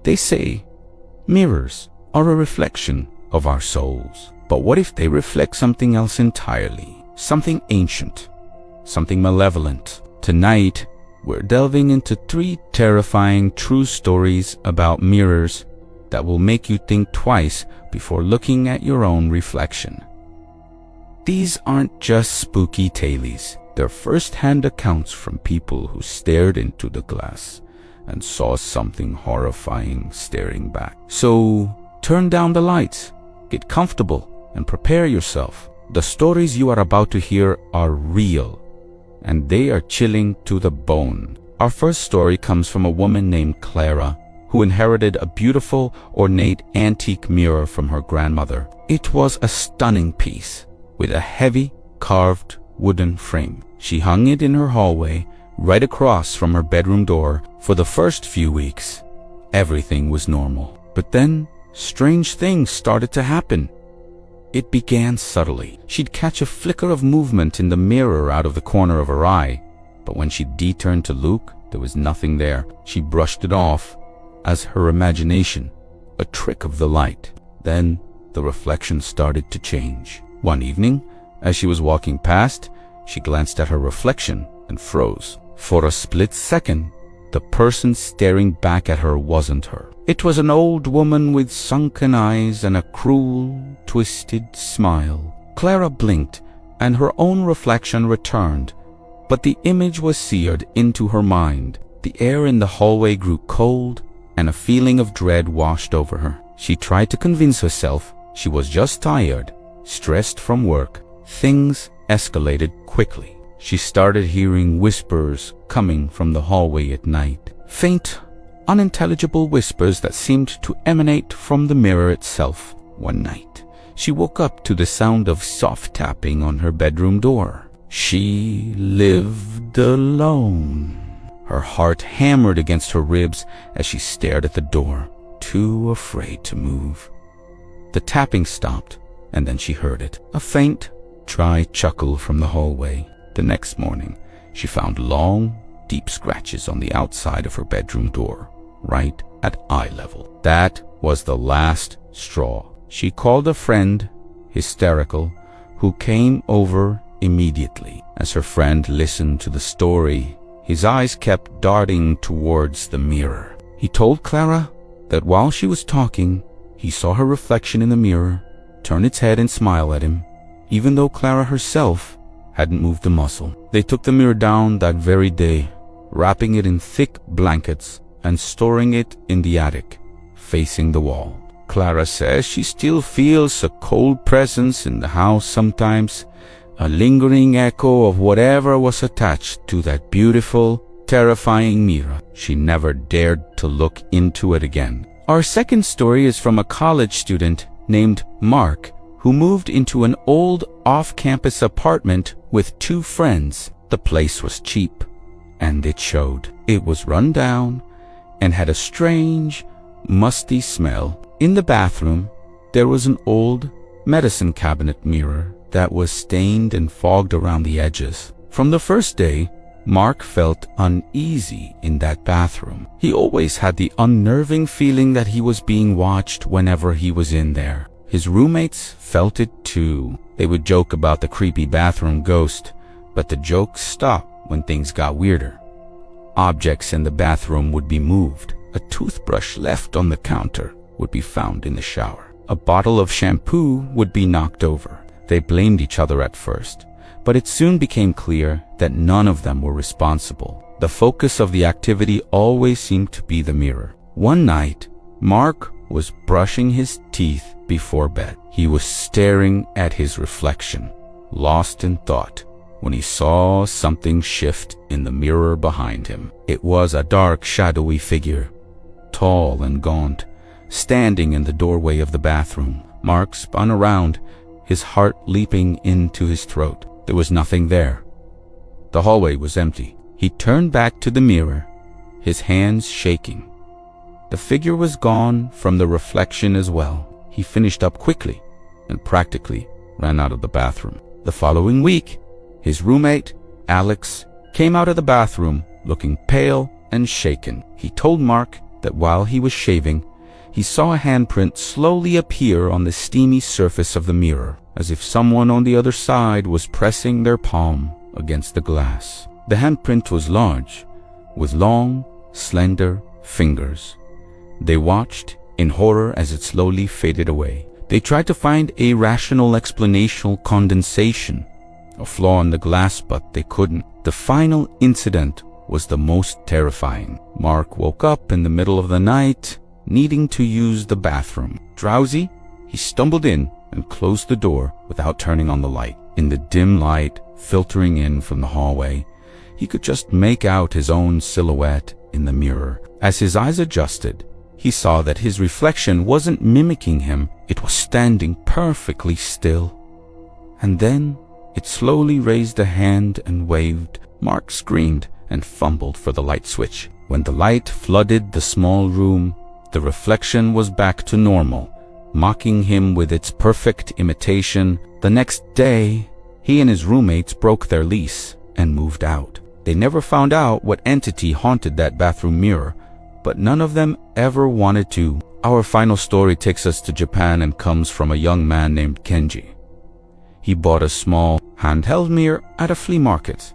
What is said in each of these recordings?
They say mirrors are a reflection of our souls. But what if they reflect something else entirely? Something ancient, something malevolent. Tonight, we're delving into 3 terrifying true stories about mirrors that will make you think twice before looking at your own reflection. These aren't just spooky tales. They're first-hand accounts from people who stared into the glass and saw something horrifying staring back. So, turn down the lights, get comfortable, and prepare yourself. The stories you are about to hear are real, and they are chilling to the bone. Our first story comes from a woman named Clara, who inherited a beautiful, ornate antique mirror from her grandmother. It was a stunning piece, with a heavy, carved wooden frame. She hung it in her hallway, right across from her bedroom door. For the first few weeks, everything was normal. But then, strange things started to happen. It began subtly. She'd catch a flicker of movement in the mirror out of the corner of her eye, but when she turned to look, there was nothing there. She brushed it off as her imagination, a trick of the light. Then, the reflection started to change. One evening, as she was walking past, she glanced at her reflection and froze. For a split second, the person staring back at her wasn't her. It was an old woman with sunken eyes and a cruel, twisted smile. Clara blinked, and her own reflection returned, but the image was seared into her mind. The air in the hallway grew cold, and a feeling of dread washed over her. She tried to convince herself she was just tired, stressed from work. Things escalated quickly. She started hearing whispers coming from the hallway at night. Faint, unintelligible whispers that seemed to emanate from the mirror itself. One night, she woke up to the sound of soft tapping on her bedroom door. She lived alone. Her heart hammered against her ribs as she stared at the door, too afraid to move. The tapping stopped, and then she heard it. A faint, dry chuckle from the hallway. The next morning, she found long, deep scratches on the outside of her bedroom door, right at eye level. That was the last straw. She called a friend, hysterical, who came over immediately. As her friend listened to the story, his eyes kept darting towards the mirror. He told Clara that while she was talking, he saw her reflection in the mirror turn its head and smile at him, even though Clara herself hadn't moved a muscle. They took the mirror down that very day, wrapping it in thick blankets and storing it in the attic, facing the wall. Clara says she still feels a cold presence in the house sometimes, a lingering echo of whatever was attached to that beautiful, terrifying mirror. She never dared to look into it again. Our second story is from a college student named Mark, who moved into an old off-campus apartment with 2 friends. The place was cheap, and it showed. It was run down and had a strange, musty smell. In the bathroom, there was an old medicine cabinet mirror that was stained and fogged around the edges. From the first day, Mark felt uneasy in that bathroom. He always had the unnerving feeling that he was being watched whenever he was in there. His roommates felt it too. They would joke about the creepy bathroom ghost, but the jokes stopped when things got weirder. Objects in the bathroom would be moved. A toothbrush left on the counter would be found in the shower. A bottle of shampoo would be knocked over. They blamed each other at first, but it soon became clear that none of them were responsible. The focus of the activity always seemed to be the mirror. One night, Mark was brushing his teeth before bed. He was staring at his reflection, lost in thought, when he saw something shift in the mirror behind him. It was a dark, shadowy figure, tall and gaunt, standing in the doorway of the bathroom. Mark spun around, his heart leaping into his throat. There was nothing there. The hallway was empty. He turned back to the mirror, his hands shaking. The figure was gone from the reflection as well. He finished up quickly and practically ran out of the bathroom. The following week, his roommate, Alex, came out of the bathroom looking pale and shaken. He told Mark that while he was shaving, he saw a handprint slowly appear on the steamy surface of the mirror, as if someone on the other side was pressing their palm against the glass. The handprint was large, with long, slender fingers. They watched in horror as it slowly faded away. They tried to find a rational explanation, condensation, a flaw in the glass, but they couldn't. The final incident was the most terrifying. Mark woke up in the middle of the night, needing to use the bathroom. Drowsy, he stumbled in and closed the door without turning on the light. In the dim light filtering in from the hallway, he could just make out his own silhouette in the mirror. As his eyes adjusted, he saw that his reflection wasn't mimicking him. It was standing perfectly still. And then it slowly raised a hand and waved. Mark screamed and fumbled for the light switch. When the light flooded the small room, the reflection was back to normal, mocking him with its perfect imitation. The next day, he and his roommates broke their lease and moved out. They never found out what entity haunted that bathroom mirror, but none of them ever wanted to. Our final story takes us to Japan and comes from a young man named Kenji. He bought a small handheld mirror at a flea market.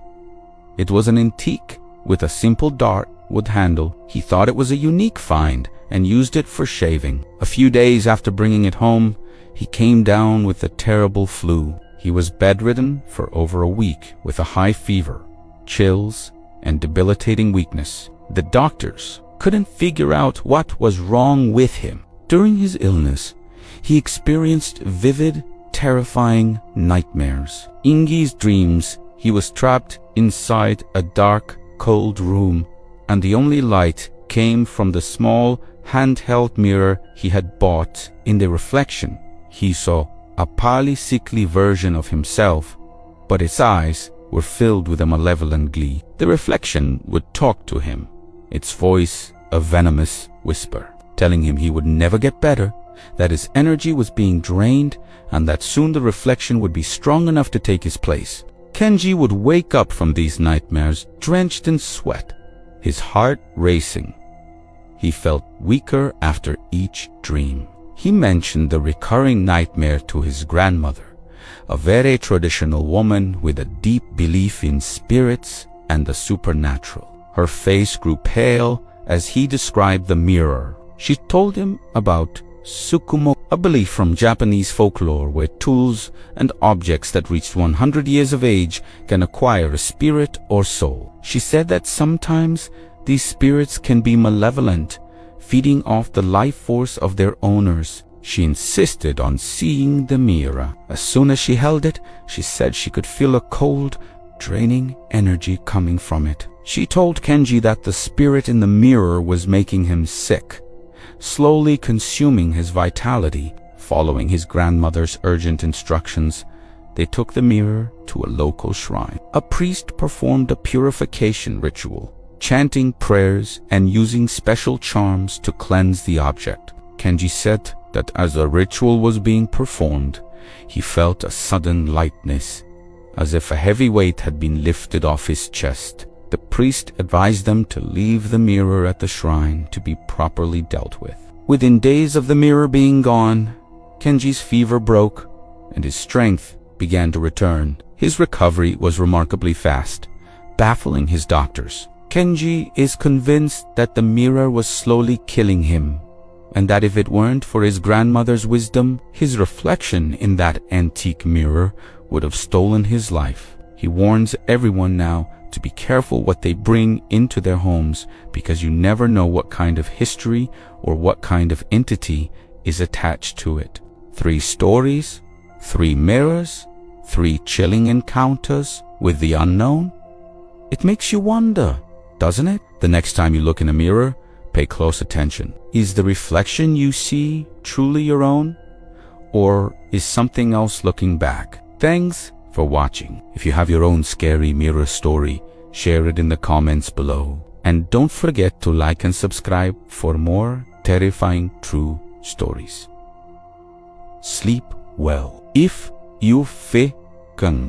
It was an antique with a simple dart wood handle. He thought it was a unique find and used it for shaving. A few days after bringing it home, he came down with a terrible flu. He was bedridden for over a week with a high fever, chills, and debilitating weakness. The doctors couldn't figure out what was wrong with him. During his illness, he experienced vivid, terrifying nightmares. In his dreams, he was trapped inside a dark, cold room, and the only light came from the small, handheld mirror he had bought. In the reflection, he saw a pale, sickly version of himself, but its eyes were filled with a malevolent glee. The reflection would talk to him, its voice a venomous whisper, telling him he would never get better, that his energy was being drained, and that soon the reflection would be strong enough to take his place. Kenji would wake up from these nightmares drenched in sweat, his heart racing. He felt weaker after each dream. He mentioned the recurring nightmare to his grandmother, a very traditional woman with a deep belief in spirits and the supernatural. Her face grew pale as he described the mirror. She told him about Tsukumo, a belief from Japanese folklore where tools and objects that reached 100 years of age can acquire a spirit or soul. She said that sometimes these spirits can be malevolent, feeding off the life force of their owners. She insisted on seeing the mirror. As soon as she held it, she said she could feel a cold, draining energy coming from it. She told Kenji that the spirit in the mirror was making him sick, slowly consuming his vitality. Following his grandmother's urgent instructions, they took the mirror to a local shrine. A priest performed a purification ritual, chanting prayers and using special charms to cleanse the object. Kenji said that as the ritual was being performed, he felt a sudden lightness, as if a heavy weight had been lifted off his chest. The priest advised them to leave the mirror at the shrine to be properly dealt with. Within days of the mirror being gone, Kenji's fever broke and his strength began to return. His recovery was remarkably fast, baffling his doctors. Kenji is convinced that the mirror was slowly killing him, and that if it weren't for his grandmother's wisdom, his reflection in that antique mirror would have stolen his life. He warns everyone now to be careful what they bring into their homes, because you never know what kind of history or what kind of entity is attached to it. 3 stories, 3 mirrors, 3 chilling encounters with the unknown. It makes you wonder, doesn't it? The next time you look in a mirror, pay close attention. Is the reflection you see truly your own, or is something else looking back? Thanks for watching. If you have your own scary mirror story, share it in the comments below. And don't forget to like and subscribe for more terrifying true stories. Sleep well. If you fe kung.